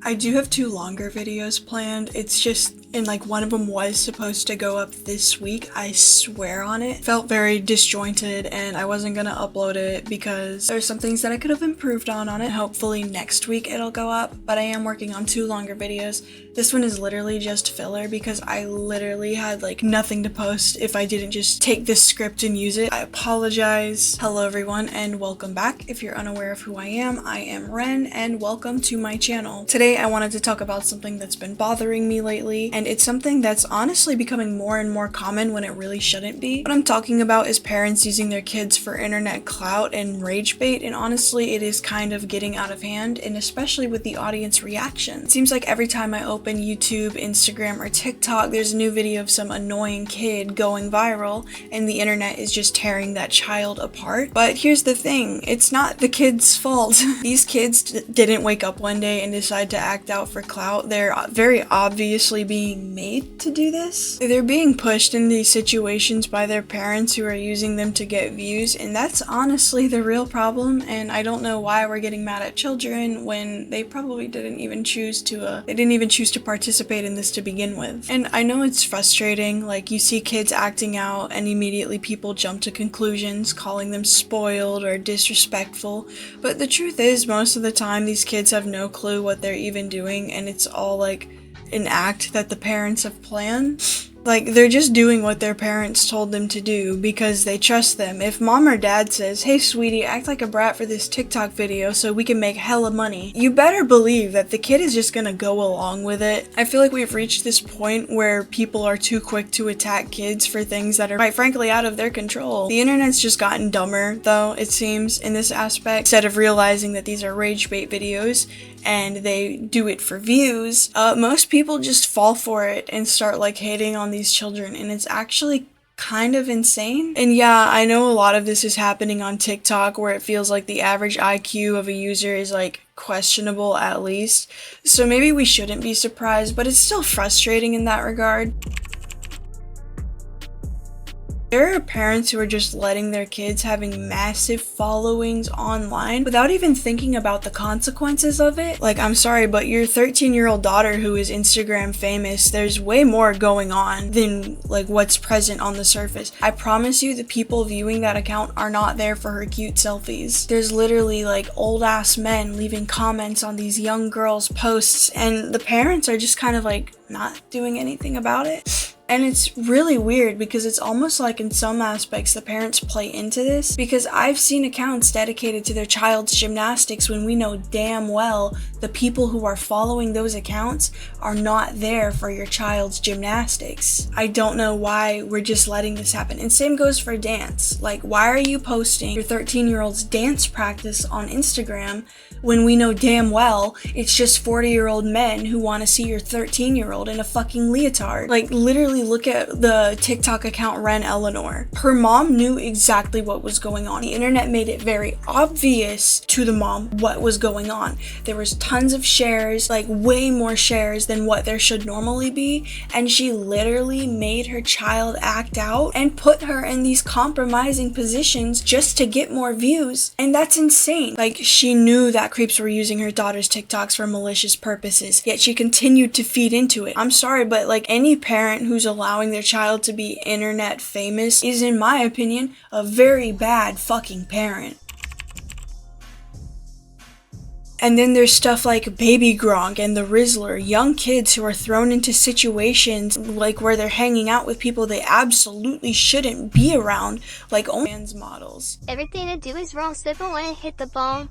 I do have 2 longer videos planned. It's just, and like one of them was supposed to go up this week. I swear on it. Felt very disjointed and I wasn't gonna upload it because there's some things that I could have improved on it. Hopefully next week it'll go up, but I am working on 2 longer videos. This one is literally just filler because I literally had like nothing to post if I didn't just take this script and use it. I apologize. Hello everyone and welcome back. If you're unaware of who I am Ren and welcome to my channel. Today I wanted to talk about something that's been bothering me lately, and it's something that's honestly becoming more and more common when it really shouldn't be. What I'm talking about is parents using their kids for internet clout and rage bait, and honestly it is kind of getting out of hand, and especially with the audience reaction. It seems like every time I open YouTube, Instagram, or TikTok, there's a new video of some annoying kid going viral, and the internet is just tearing that child apart. But here's the thing, it's not the kid's fault. These kids didn't wake up one day and decide to act out for clout. They're very obviously being made to do this. They're being pushed in these situations by their parents who are using them to get views, and that's honestly the real problem. And I don't know why we're getting mad at children when they probably didn't even choose to participate in this to begin with. And I know it's frustrating, like you see kids acting out and immediately people jump to conclusions, calling them spoiled or disrespectful, but the truth is most of the time these kids have no clue what they're even doing, and it's all like an act that the parents have planned. Like, they're just doing what their parents told them to do because they trust them. If mom or dad says, hey sweetie, act like a brat for this TikTok video so we can make hella money, you better believe that the kid is just gonna go along with it. I feel like we've reached this point where people are too quick to attack kids for things that are quite frankly out of their control. The internet's just gotten dumber, though, it seems, in this aspect. Instead of realizing that these are rage bait videos and they do it for views, most people just fall for it and start like hating on these children, and it's actually kind of insane. And yeah, I know a lot of this is happening on TikTok where it feels like the average IQ of a user is like questionable at least, so maybe we shouldn't be surprised, but it's still frustrating in that regard. There are parents who are just letting their kids having massive followings online without even thinking about the consequences of it. Like, I'm sorry, but your 13-year-old daughter who is Instagram famous, there's way more going on than like what's present on the surface. I promise you the people viewing that account are not there for her cute selfies. There's literally like old ass men leaving comments on these young girls' posts, and the parents are just kind of like not doing anything about it. And it's really weird because it's almost like in some aspects the parents play into this, because I've seen accounts dedicated to their child's gymnastics when we know damn well the people who are following those accounts are not there for your child's gymnastics. I don't know why we're just letting this happen. And same goes for dance. Like, why are you posting your 13-year-old's dance practice on Instagram when we know damn well it's just 40-year-old men who want to see your 13-year-old in a fucking leotard? Like, literally look at the TikTok account Ren Eleanor. Her mom knew exactly what was going on. The internet made it very obvious to the mom what was going on. There was tons of shares, like way more shares than what there should normally be, and she literally made her child act out and put her in these compromising positions just to get more views. And that's insane. Like, she knew that creeps were using her daughter's TikToks for malicious purposes, yet she continued to feed into it. I'm sorry, but like any parent who's allowing their child to be internet famous is, in my opinion, a very bad fucking parent. And then there's stuff like Baby Gronk and the Rizzler, young kids who are thrown into situations like where they're hanging out with people they absolutely shouldn't be around, like OnlyFans models. Everything I do is wrong, step away, hit the ball,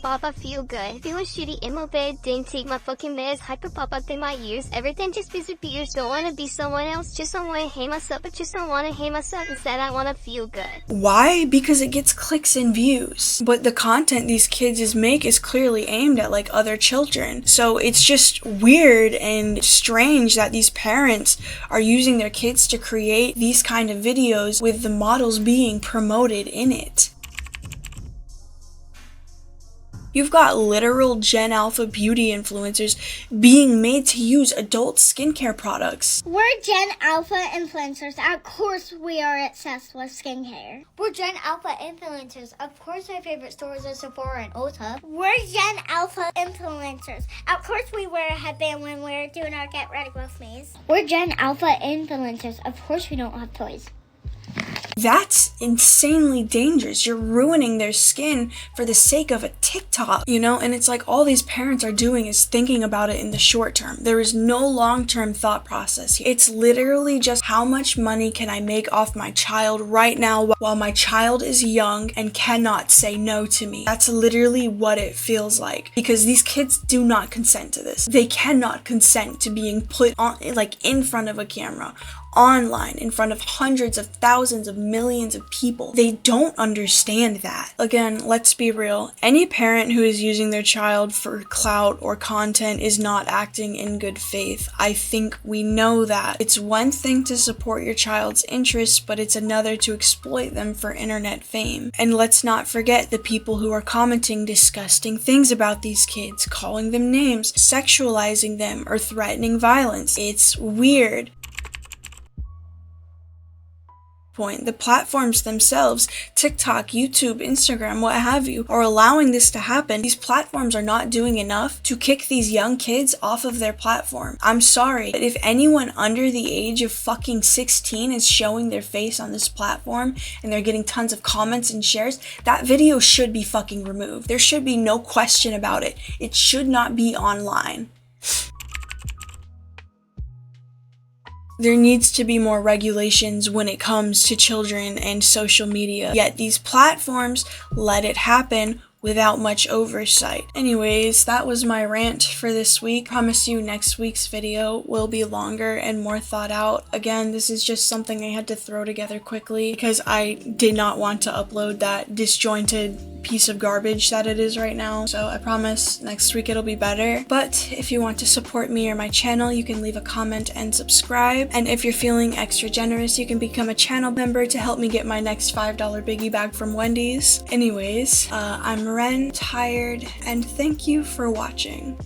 papa, feel good. Feeling shitty in my bed, didn't take my fucking meds, hyper pop up in my ears. Everything just disappears, don't wanna be someone else, just don't wanna hate myself, but just don't wanna hate myself, instead I wanna feel good. Why? Because it gets clicks and views. But the content these kids make is clearly aimed at like other children. So it's just weird and strange that these parents are using their kids to create these kind of videos with the models being promoted in it. You've got literal Gen Alpha beauty influencers being made to use adult skincare products. We're Gen Alpha influencers. Of course we are obsessed with skincare. We're Gen Alpha influencers. Of course our favorite stores are Sephora and Ulta. We're Gen Alpha influencers. Of course we wear a headband when we're doing our get ready with me's. We're Gen Alpha influencers. Of course we don't have toys. That's insanely dangerous. You're ruining their skin for the sake of a TikTok, you know? And it's like all these parents are doing is thinking about it in the short term. There is no long-term thought process here. It's literally just how much money can I make off my child right now while my child is young and cannot say no to me. That's literally what it feels like, because these kids do not consent to this. They cannot consent to being put on, like, in front of a camera, online, in front of hundreds of thousands of millions of people. They don't understand that. Again, let's be real. Any parent who is using their child for clout or content is not acting in good faith. I think we know that. It's one thing to support your child's interests, but it's another to exploit them for internet fame. And let's not forget the people who are commenting disgusting things about these kids, calling them names, sexualizing them, or threatening violence. It's weird. The platforms themselves, TikTok, YouTube, Instagram, what have you, are allowing this to happen. These platforms are not doing enough to kick these young kids off of their platform. I'm sorry, but if anyone under the age of fucking 16 is showing their face on this platform and they're getting tons of comments and shares, that video should be fucking removed. There should be no question about it. It should not be online. There needs to be more regulations when it comes to children and social media, yet these platforms let it happen without much oversight. Anyways, that was my rant for this week. Promise you next week's video will be longer and more thought out. Again, this is just something I had to throw together quickly because I did not want to upload that disjointed piece of garbage that it is right now. So I promise next week it'll be better. But if you want to support me or my channel, you can leave a comment and subscribe. And if you're feeling extra generous, you can become a channel member to help me get my next $5 biggie bag from Wendy's. Anyways, I'm Ren, tired, and thank you for watching.